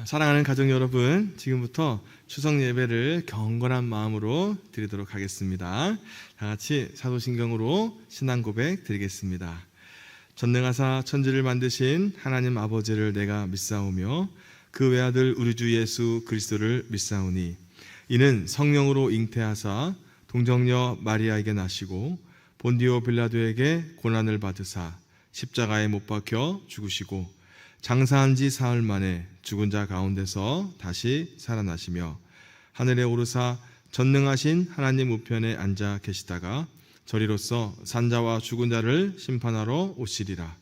사랑하는 가족 여러분, 지금부터 추석 예배를 경건한 마음으로 드리도록 하겠습니다. 다 같이 사도신경으로 신앙 고백 드리겠습니다. 전능하사 천지를 만드신 하나님 아버지를 내가 믿사오며 그 외아들 우리 주 예수 그리스도를 믿사오니 이는 성령으로 잉태하사 동정녀 마리아에게 나시고 본디오 빌라도에게 고난을 받으사 십자가에 못 박혀 죽으시고 장사한 지 사흘 만에 죽은 자 가운데서 다시 살아나시며 하늘에 오르사 전능하신 하나님 우편에 앉아 계시다가 저리로서 산자와 죽은 자를 심판하러 오시리라.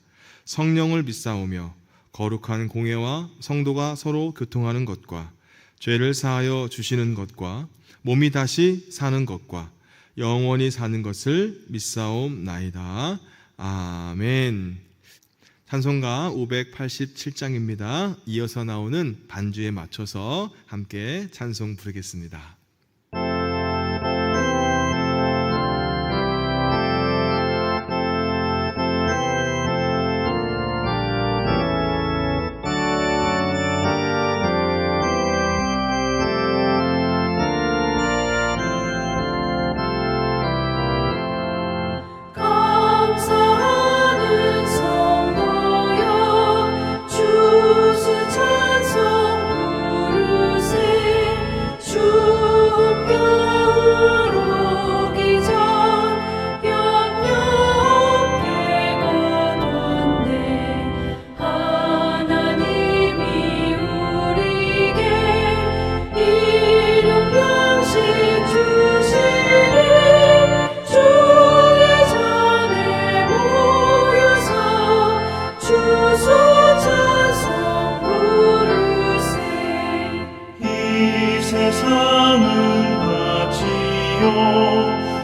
성령을 믿사오며 거룩한 공예와 성도가 서로 교통하는 것과 죄를 사하여 주시는 것과 몸이 다시 사는 것과 영원히 사는 것을 믿사옵나이다. 아멘. 찬송가 587장입니다. 이어서 나오는 반주에 맞춰서 함께 찬송 부르겠습니다.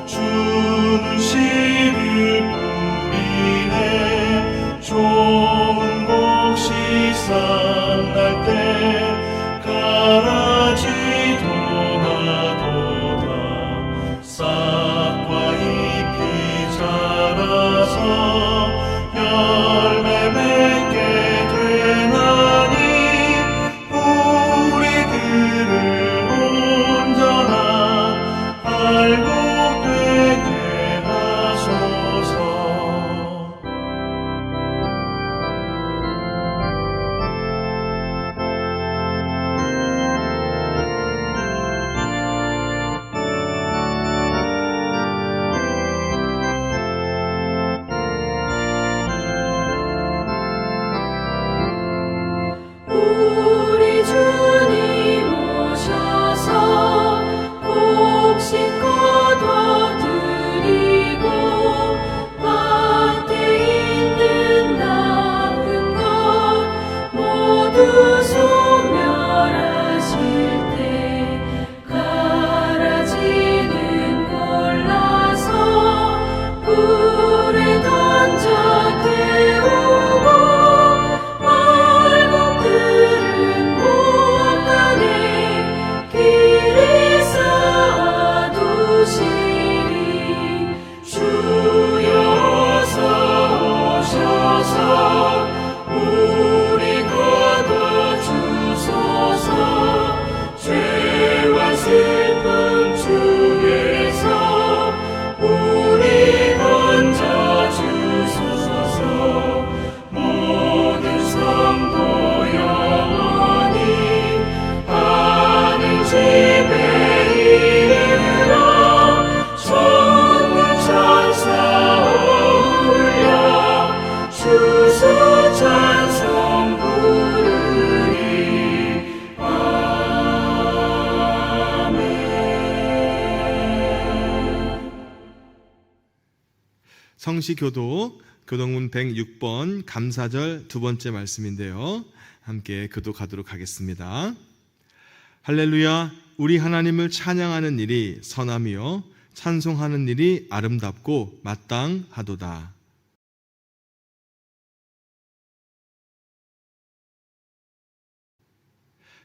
주는 씨를 뿌리네. 좋은 곡 시산 날 때 가라지도 나도다. 싹과 잎이 자라서 열매 맺게 되나니 우리들을 온전한 알곡되게 하소서. 우리 주님 오셔서 곡 씻고 거둬드리고 밭에 있는 나쁜 것 모두 소멸하실 때 가라지는 골라서 불에 던져 태우고 알곡들은 못가네 길이 쌓아두시리. 주여 어서 오셔서 우리 거둬주소서. 죄와 슬픔 중에서 우리 건져주소서. 모든 성도 영원히 하늘 집에 이르러 천군 천사 어울려 주소 찬송 부르리. 아멘. 성시교도 교동문 106번 감사절 두 번째 말씀인데요. 함께 교독하도록 하겠습니다. 할렐루야. 우리 하나님을 찬양하는 일이 선함이요 찬송하는 일이 아름답고 마땅하도다.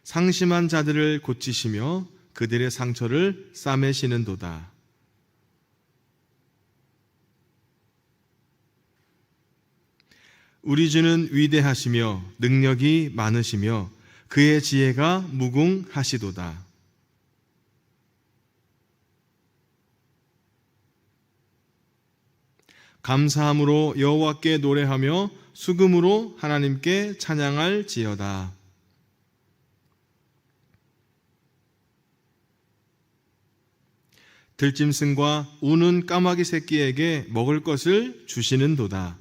상심한 자들을 고치시며 그들의 상처를 싸매시는도다. 우리 주는 위대하시며 능력이 많으시며 그의 지혜가 무궁하시도다. 감사함으로 여호와께 노래하며 수금으로 하나님께 찬양할지어다. 들짐승과 우는 까마귀 새끼에게 먹을 것을 주시는도다.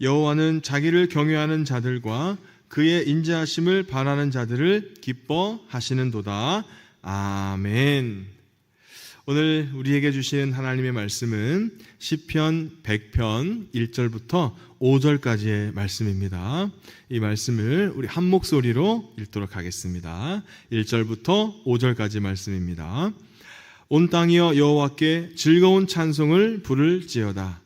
여호와는 자기를 경외하는 자들과 그의 인자하심을 바라는 자들을 기뻐하시는도다. 아멘. 오늘 우리에게 주신 하나님의 말씀은 시편 100편 1절부터 5절까지의 말씀입니다. 이 말씀을 우리 한 목소리로 읽도록 하겠습니다. 1절부터 5절까지 말씀입니다. 온 땅이여 여호와께 즐거운 찬송을 부를지어다.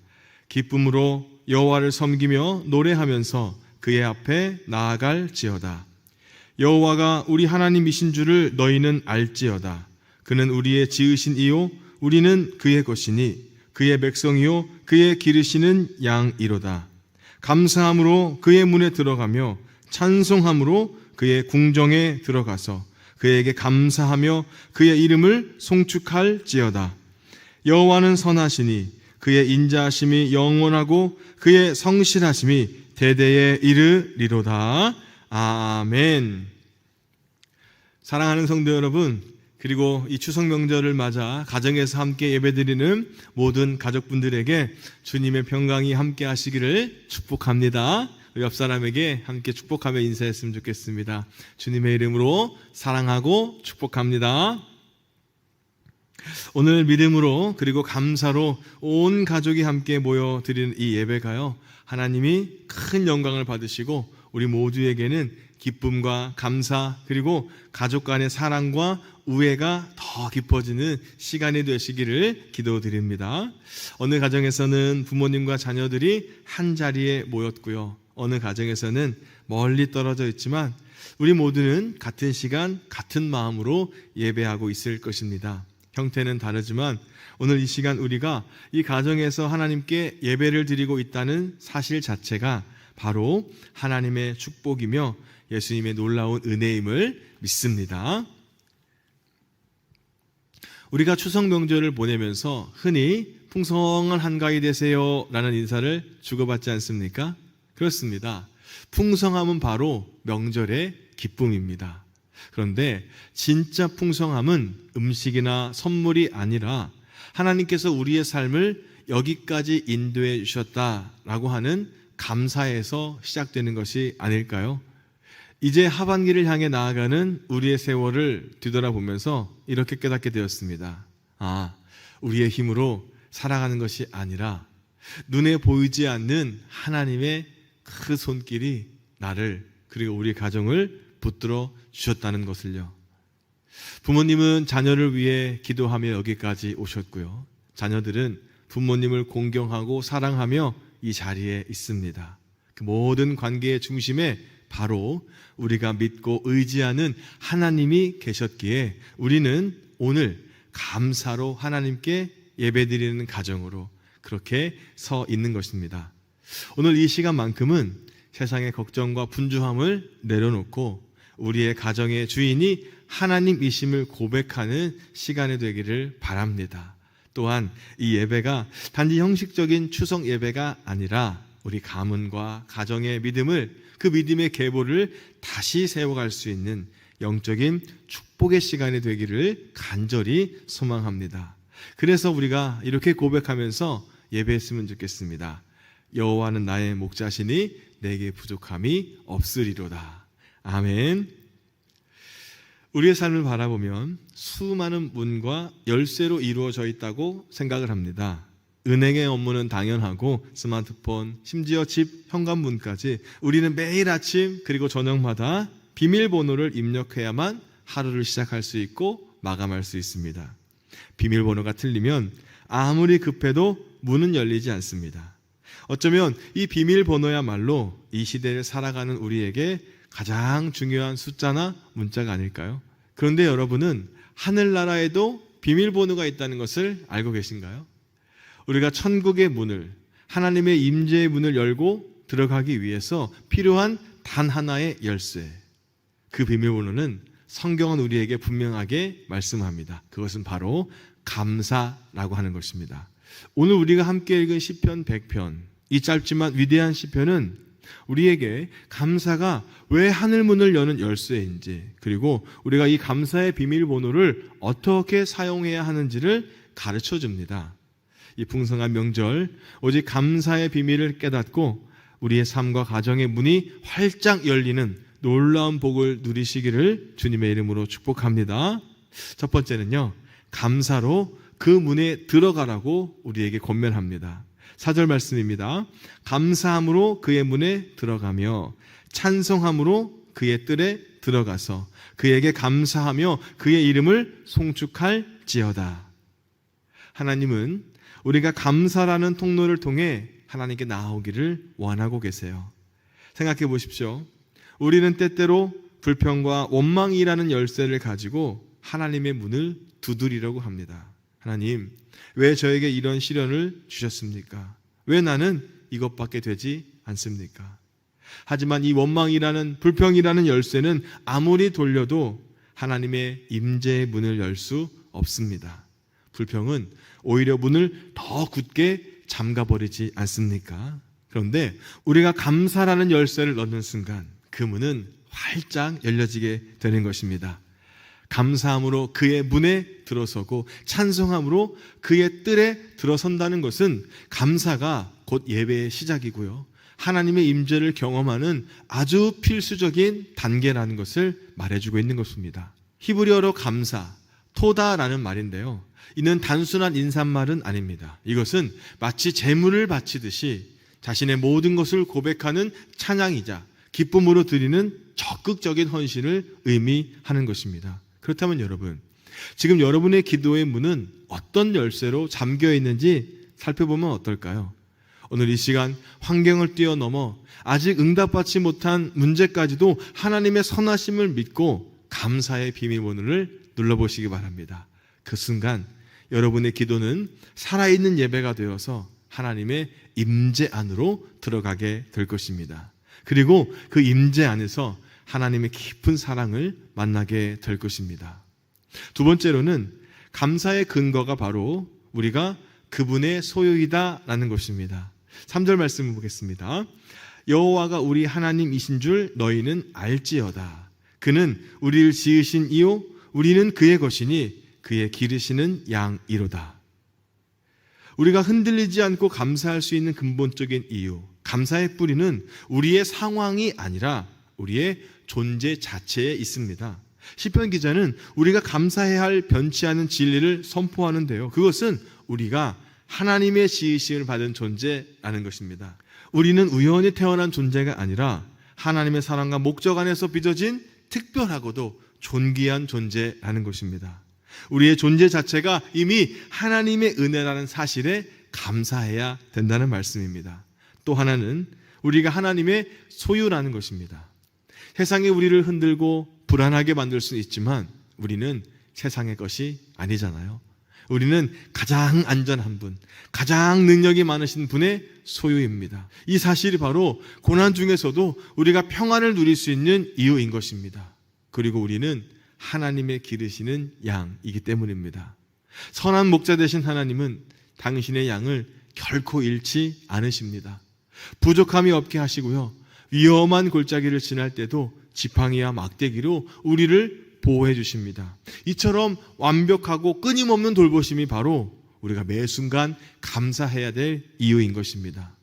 기쁨으로 여호와를 섬기며 노래하면서 그의 앞에 나아갈지어다. 여호와가 우리 하나님이신 줄을 너희는 알지어다. 그는 우리의 지으신 이요 우리는 그의 것이니 그의 백성이요 그의 기르시는 양이로다. 감사함으로 그의 문에 들어가며 찬송함으로 그의 궁정에 들어가서 그에게 감사하며 그의 이름을 송축할지어다. 여호와는 선하시니 그의 인자하심이 영원하고 그의 성실하심이 대대에 이르리로다. 아멘. 사랑하는 성도 여러분, 그리고 이 추석 명절을 맞아 가정에서 함께 예배드리는 모든 가족분들에게 주님의 평강이 함께 하시기를 축복합니다. 옆 사람에게 함께 축복하며 인사했으면 좋겠습니다. 주님의 이름으로 사랑하고 축복합니다. 오늘 믿음으로 그리고 감사로 온 가족이 함께 모여 드리는 이 예배가요, 하나님이 큰 영광을 받으시고 우리 모두에게는 기쁨과 감사 그리고 가족 간의 사랑과 우애가 더 깊어지는 시간이 되시기를 기도드립니다. 어느 가정에서는 부모님과 자녀들이 한 자리에 모였고요, 어느 가정에서는 멀리 떨어져 있지만 우리 모두는 같은 시간 같은 마음으로 예배하고 있을 것입니다. 형태는 다르지만 오늘 이 시간 우리가 이 가정에서 하나님께 예배를 드리고 있다는 사실 자체가 바로 하나님의 축복이며 예수님의 놀라운 은혜임을 믿습니다. 우리가 추석 명절을 보내면서 흔히 풍성한 한가위 되세요 라는 인사를 주고받지 않습니까? 그렇습니다. 풍성함은 바로 명절의 기쁨입니다. 그런데 진짜 풍성함은 음식이나 선물이 아니라 하나님께서 우리의 삶을 여기까지 인도해 주셨다라고 하는 감사에서 시작되는 것이 아닐까요? 이제 하반기를 향해 나아가는 우리의 세월을 뒤돌아보면서 이렇게 깨닫게 되었습니다. 우리의 힘으로 살아가는 것이 아니라 눈에 보이지 않는 하나님의 그 손길이 나를 그리고 우리 가정을 붙들어 주셨다는 것을요. 부모님은 자녀를 위해 기도하며 여기까지 오셨고요, 자녀들은 부모님을 공경하고 사랑하며 이 자리에 있습니다. 그 모든 관계의 중심에 바로 우리가 믿고 의지하는 하나님이 계셨기에 우리는 오늘 감사로 하나님께 예배드리는 가정으로 그렇게 서 있는 것입니다. 오늘 이 시간만큼은 세상의 걱정과 분주함을 내려놓고 우리의 가정의 주인이 하나님이심을 고백하는 시간이 되기를 바랍니다. 또한 이 예배가 단지 형식적인 추석 예배가 아니라 우리 가문과 가정의 믿음을, 그 믿음의 계보를 다시 세워갈 수 있는 영적인 축복의 시간이 되기를 간절히 소망합니다. 그래서 우리가 이렇게 고백하면서 예배했으면 좋겠습니다. 여호와는 나의 목자시니 내게 부족함이 없으리로다. 아멘. 우리의 삶을 바라보면 수많은 문과 열쇠로 이루어져 있다고 생각을 합니다. 은행의 업무는 당연하고 스마트폰, 심지어 집 현관문까지 우리는 매일 아침 그리고 저녁마다 비밀번호를 입력해야만 하루를 시작할 수 있고 마감할 수 있습니다. 비밀번호가 틀리면 아무리 급해도 문은 열리지 않습니다. 어쩌면 이 비밀번호야말로 이 시대를 살아가는 우리에게 가장 중요한 숫자나 문자가 아닐까요? 그런데 여러분은 하늘나라에도 비밀번호가 있다는 것을 알고 계신가요? 우리가 천국의 문을, 하나님의 임재의 문을 열고 들어가기 위해서 필요한 단 하나의 열쇠, 그 비밀번호는 성경은 우리에게 분명하게 말씀합니다. 그것은 바로 감사라고 하는 것입니다. 오늘 우리가 함께 읽은 시편 100편, 이 짧지만 위대한 시편은 우리에게 감사가 왜 하늘문을 여는 열쇠인지, 그리고 우리가 이 감사의 비밀번호를 어떻게 사용해야 하는지를 가르쳐 줍니다. 이 풍성한 명절, 오직 감사의 비밀을 깨닫고 우리의 삶과 가정의 문이 활짝 열리는 놀라운 복을 누리시기를 주님의 이름으로 축복합니다. 첫 번째는요, 감사로 그 문에 들어가라고 우리에게 권면합니다. 4절 말씀입니다. 감사함으로 그의 문에 들어가며 찬송함으로 그의 뜰에 들어가서 그에게 감사하며 그의 이름을 송축할지어다. 하나님은 우리가 감사라는 통로를 통해 하나님께 나아오기를 원하고 계세요. 생각해 보십시오. 우리는 때때로 불평과 원망이라는 열쇠를 가지고 하나님의 문을 두드리려고 합니다. 하나님, 왜 저에게 이런 시련을 주셨습니까? 왜 나는 이것밖에 되지 않습니까? 하지만 이 원망이라는, 불평이라는 열쇠는 아무리 돌려도 하나님의 임재의 문을 열 수 없습니다. 불평은 오히려 문을 더 굳게 잠가버리지 않습니까? 그런데 우리가 감사라는 열쇠를 넣는 순간 그 문은 활짝 열려지게 되는 것입니다. 감사함으로 그의 문에 들어서고 찬송함으로 그의 뜰에 들어선다는 것은 감사가 곧 예배의 시작이고요, 하나님의 임재를 경험하는 아주 필수적인 단계라는 것을 말해주고 있는 것입니다. 히브리어로 감사, 토다라는 말인데요, 이는 단순한 인사말은 아닙니다. 이것은 마치 제물을 바치듯이 자신의 모든 것을 고백하는 찬양이자 기쁨으로 드리는 적극적인 헌신을 의미하는 것입니다. 그렇다면 여러분, 지금 여러분의 기도의 문은 어떤 열쇠로 잠겨 있는지 살펴보면 어떨까요? 오늘 이 시간 환경을 뛰어넘어 아직 응답받지 못한 문제까지도 하나님의 선하심을 믿고 감사의 비밀번호를 눌러보시기 바랍니다. 그 순간 여러분의 기도는 살아있는 예배가 되어서 하나님의 임재 안으로 들어가게 될 것입니다. 그리고 그 임재 안에서 하나님의 깊은 사랑을 만나게 될 것입니다. 두 번째로는 감사의 근거가 바로 우리가 그분의 소유이다라는 것입니다. 3절 말씀을 보겠습니다. 여호와가 우리 하나님이신 줄 너희는 알지어다. 그는 우리를 지으신 이요 우리는 그의 것이니 그의 기르시는 양이로다. 우리가 흔들리지 않고 감사할 수 있는 근본적인 이유, 감사의 뿌리는 우리의 상황이 아니라 우리의 존재 자체에 있습니다. 시편 기자는 우리가 감사해야 할 변치 않은 진리를 선포하는데요, 그것은 우리가 하나님의 지으심을 받은 존재라는 것입니다. 우리는 우연히 태어난 존재가 아니라 하나님의 사랑과 목적 안에서 빚어진 특별하고도 존귀한 존재라는 것입니다. 우리의 존재 자체가 이미 하나님의 은혜라는 사실에 감사해야 된다는 말씀입니다. 또 하나는 우리가 하나님의 소유라는 것입니다. 세상이 우리를 흔들고 불안하게 만들 수 있지만 우리는 세상의 것이 아니잖아요. 우리는 가장 안전한 분, 가장 능력이 많으신 분의 소유입니다. 이 사실이 바로 고난 중에서도 우리가 평안을 누릴 수 있는 이유인 것입니다. 그리고 우리는 하나님의 기르시는 양이기 때문입니다. 선한 목자 되신 하나님은 당신의 양을 결코 잃지 않으십니다. 부족함이 없게 하시고요, 위험한 골짜기를 지날 때도 지팡이와 막대기로 우리를 보호해 주십니다. 이처럼 완벽하고 끊임없는 돌보심이 바로 우리가 매 순간 감사해야 될 이유인 것입니다.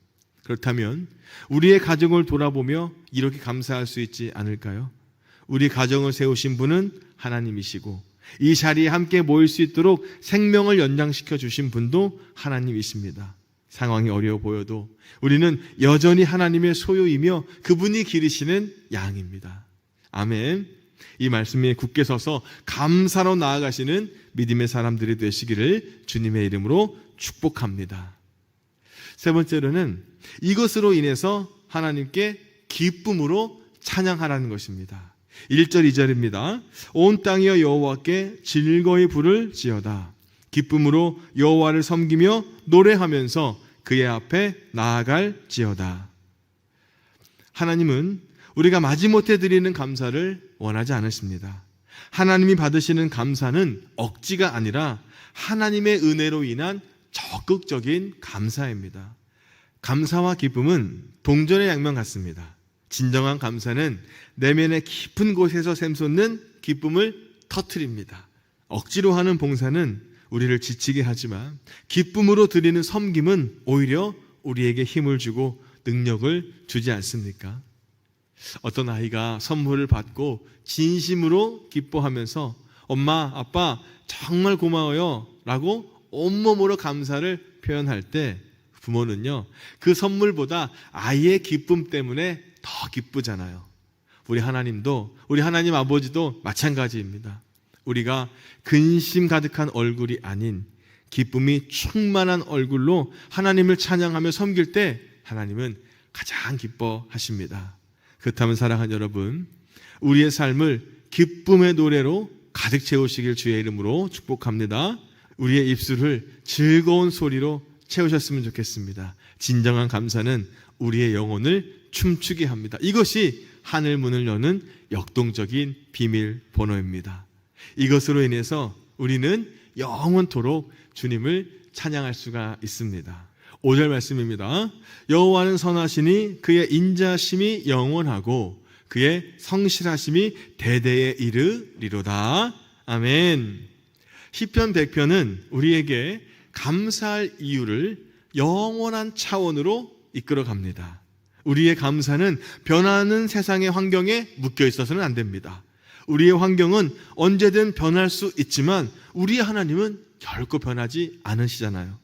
그렇다면 우리의 가정을 돌아보며 이렇게 감사할 수 있지 않을까요? 우리 가정을 세우신 분은 하나님이시고 이 자리에 함께 모일 수 있도록 생명을 연장시켜 주신 분도 하나님이십니다. 상황이 어려워 보여도 우리는 여전히 하나님의 소유이며 그분이 기르시는 양입니다. 아멘. 이 말씀에 굳게 서서 감사로 나아가시는 믿음의 사람들이 되시기를 주님의 이름으로 축복합니다. 세 번째로는 이것으로 인해서 하나님께 기쁨으로 찬양하라는 것입니다. 1절 2절입니다. 온 땅이여 여호와께 즐거이 부를지어다. 기쁨으로 여호와를 섬기며 노래하면서 그의 앞에 나아갈지어다. 하나님은 우리가 마지못해 드리는 감사를 원하지 않으십니다. 하나님이 받으시는 감사는 억지가 아니라 하나님의 은혜로 인한 적극적인 감사입니다. 감사와 기쁨은 동전의 양면 같습니다. 진정한 감사는 내면의 깊은 곳에서 샘솟는 기쁨을 터뜨립니다. 억지로 하는 봉사는 우리를 지치게 하지만 기쁨으로 드리는 섬김은 오히려 우리에게 힘을 주고 능력을 주지 않습니까? 어떤 아이가 선물을 받고 진심으로 기뻐하면서 엄마, 아빠 정말 고마워요 라고 온몸으로 감사를 표현할 때 부모는요, 그 선물보다 아이의 기쁨 때문에 더 기쁘잖아요. 우리 하나님도, 우리 하나님 아버지도 마찬가지입니다. 우리가 근심 가득한 얼굴이 아닌 기쁨이 충만한 얼굴로 하나님을 찬양하며 섬길 때 하나님은 가장 기뻐하십니다. 그렇다면 사랑하는 여러분, 우리의 삶을 기쁨의 노래로 가득 채우시길 주의 이름으로 축복합니다. 우리의 입술을 즐거운 소리로 채우셨으면 좋겠습니다. 진정한 감사는 우리의 영혼을 춤추게 합니다. 이것이 하늘 문을 여는 역동적인 비밀번호입니다. 이것으로 인해서 우리는 영원토록 주님을 찬양할 수가 있습니다. 5절 말씀입니다. 여호와는 선하시니 그의 인자심이 영원하고 그의 성실하심이 대대에 이르리로다. 아멘. 시편 100편은 우리에게 감사할 이유를 영원한 차원으로 이끌어 갑니다. 우리의 감사는 변하는 세상의 환경에 묶여 있어서는 안 됩니다. 우리의 환경은 언제든 변할 수 있지만 우리의 하나님은 결코 변하지 않으시잖아요.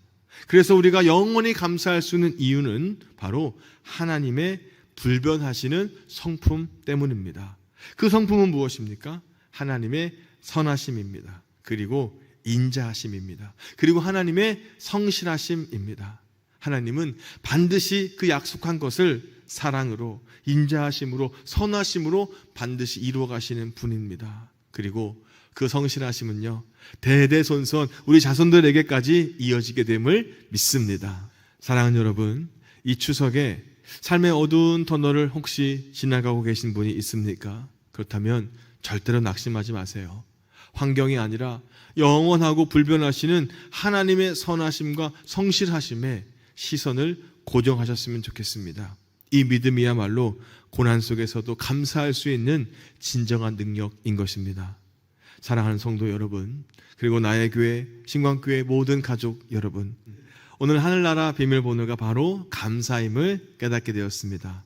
그래서 우리가 영원히 감사할 수 있는 이유는 바로 하나님의 불변하시는 성품 때문입니다. 그 성품은 무엇입니까? 하나님의 선하심입니다. 그리고 인자하심입니다. 그리고 하나님의 성실하심입니다. 하나님은 반드시 그 약속한 것을 사랑으로, 인자하심으로, 선하심으로 반드시 이루어 가시는 분입니다. 그리고 그 성실하심은요, 대대손손 우리 자손들에게까지 이어지게 됨을 믿습니다. 사랑하는 여러분, 이 추석에 삶의 어두운 터널을 혹시 지나가고 계신 분이 있습니까? 그렇다면 절대로 낙심하지 마세요. 환경이 아니라 영원하고 불변하시는 하나님의 선하심과 성실하심에 시선을 고정하셨으면 좋겠습니다. 이 믿음이야말로 고난 속에서도 감사할 수 있는 진정한 능력인 것입니다. 사랑하는 성도 여러분, 그리고 나의 교회, 신광교회 모든 가족 여러분, 오늘 하늘나라 비밀번호가 바로 감사임을 깨닫게 되었습니다.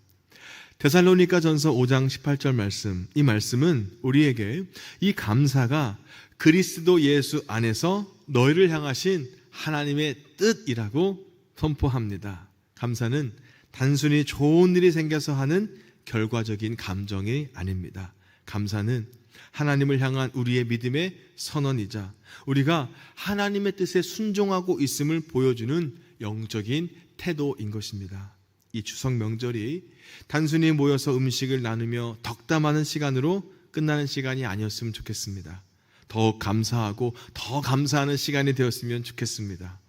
데살로니가 전서 5장 18절 말씀, 이 말씀은 우리에게 이 감사가 그리스도 예수 안에서 너희를 향하신 하나님의 뜻이라고 선포합니다. 감사는 단순히 좋은 일이 생겨서 하는 결과적인 감정이 아닙니다. 감사는 하나님을 향한 우리의 믿음의 선언이자 우리가 하나님의 뜻에 순종하고 있음을 보여주는 영적인 태도인 것입니다. 이 추석 명절이 단순히 모여서 음식을 나누며 덕담하는 시간으로 끝나는 시간이 아니었으면 좋겠습니다. 더욱 감사하고 더 감사하는 시간이 되었으면 좋겠습니다.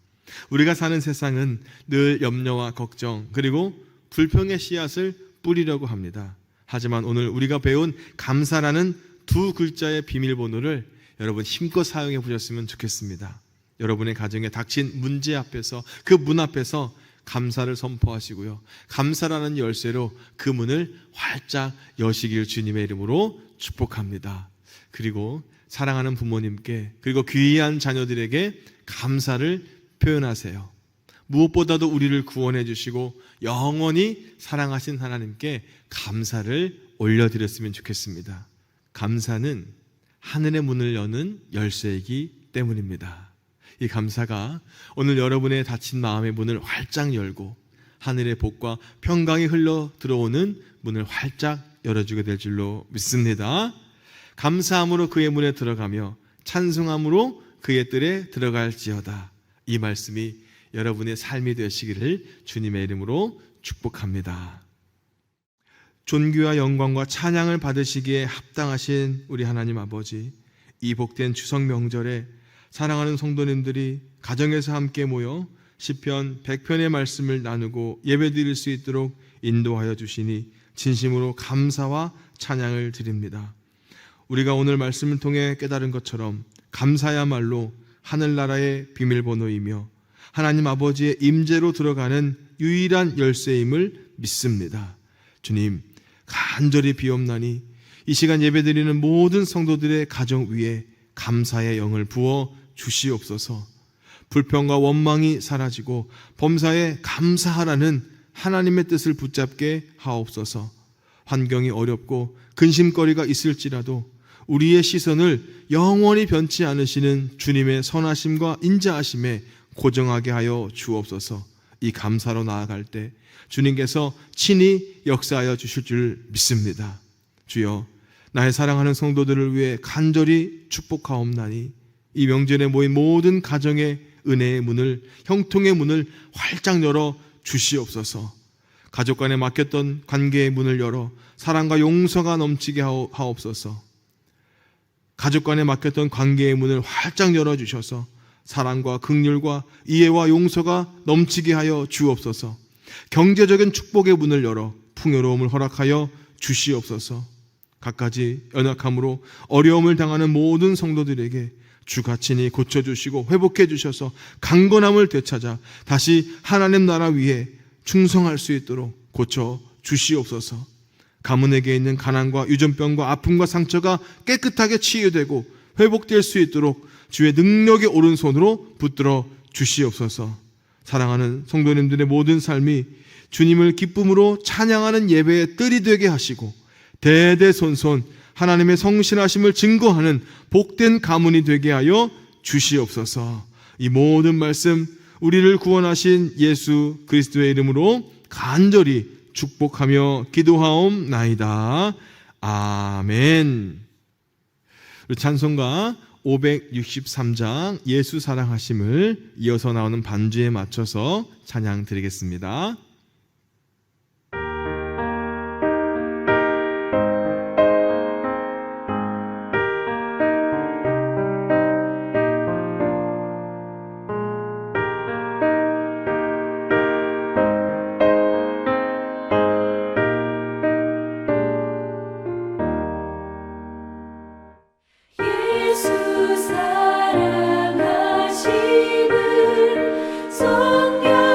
우리가 사는 세상은 늘 염려와 걱정 그리고 불평의 씨앗을 뿌리려고 합니다. 하지만 오늘 우리가 배운 감사라는 두 글자의 비밀번호를 여러분 힘껏 사용해 보셨으면 좋겠습니다. 여러분의 가정에 닥친 문제 앞에서, 그 문 앞에서 감사를 선포하시고요, 감사라는 열쇠로 그 문을 활짝 여시길 주님의 이름으로 축복합니다. 그리고 사랑하는 부모님께, 그리고 귀한 자녀들에게 감사를 표현하세요. 무엇보다도 우리를 구원해 주시고 영원히 사랑하신 하나님께 감사를 올려드렸으면 좋겠습니다. 감사는 하늘의 문을 여는 열쇠이기 때문입니다. 이 감사가 오늘 여러분의 닫힌 마음의 문을 활짝 열고 하늘의 복과 평강이 흘러 들어오는 문을 활짝 열어주게 될 줄로 믿습니다. 감사함으로 그의 문에 들어가며 찬송함으로 그의 뜰에 들어갈지어다. 이 말씀이 여러분의 삶이 되시기를 주님의 이름으로 축복합니다. 존귀와 영광과 찬양을 받으시기에 합당하신 우리 하나님 아버지, 이 복된 추석 명절에 사랑하는 성도님들이 가정에서 함께 모여 시편 100편의 말씀을 나누고 예배드릴 수 있도록 인도하여 주시니 진심으로 감사와 찬양을 드립니다. 우리가 오늘 말씀을 통해 깨달은 것처럼 감사야말로 하늘나라의 비밀번호이며 하나님 아버지의 임재로 들어가는 유일한 열쇠임을 믿습니다. 주님, 간절히 비옵나니 이 시간 예배드리는 모든 성도들의 가정 위에 감사의 영을 부어 주시옵소서. 불평과 원망이 사라지고 범사에 감사하라는 하나님의 뜻을 붙잡게 하옵소서. 환경이 어렵고 근심거리가 있을지라도 우리의 시선을 영원히 변치 않으시는 주님의 선하심과 인자하심에 고정하게 하여 주옵소서. 이 감사로 나아갈 때 주님께서 친히 역사하여 주실 줄 믿습니다. 주여, 나의 사랑하는 성도들을 위해 간절히 축복하옵나니 이 명절에 모인 모든 가정의 은혜의 문을, 형통의 문을 활짝 열어 주시옵소서. 가족 간에 막혔던 관계의 문을 열어 사랑과 용서가 넘치게 하옵소서. 가족 간에 막혔던 관계의 문을 활짝 열어주셔서 사랑과 긍휼과 이해와 용서가 넘치게 하여 주옵소서. 경제적인 축복의 문을 열어 풍요로움을 허락하여 주시옵소서. 갖가지 연약함으로 어려움을 당하는 모든 성도들에게 주가 친히 고쳐주시고 회복해 주셔서 강건함을 되찾아 다시 하나님 나라 위에 충성할 수 있도록 고쳐 주시옵소서. 가문에게 있는 가난과 유전병과 아픔과 상처가 깨끗하게 치유되고 회복될 수 있도록 주의 능력의 오른손으로 붙들어 주시옵소서. 사랑하는 성도님들의 모든 삶이 주님을 기쁨으로 찬양하는 예배의 뜰이 되게 하시고 대대손손 하나님의 성실하심을 증거하는 복된 가문이 되게 하여 주시옵소서. 이 모든 말씀 우리를 구원하신 예수 그리스도의 이름으로 간절히 축복하며 기도하옵나이다. 아멘. 찬송가 563장 예수 사랑하심을 이어서 나오는 반주에 맞춰서 찬양 드리겠습니다. 예수 사랑하심을 성경에서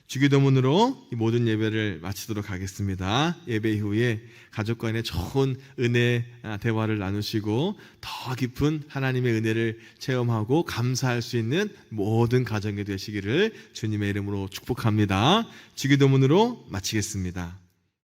주기도문으로 이 모든 예배를 마치도록 하겠습니다. 예배 이후에 가족 간의 좋은 은혜 대화를 나누시고 더 깊은 하나님의 은혜를 체험하고 감사할 수 있는 모든 가정이 되시기를 주님의 이름으로 축복합니다. 주기도문으로 마치겠습니다.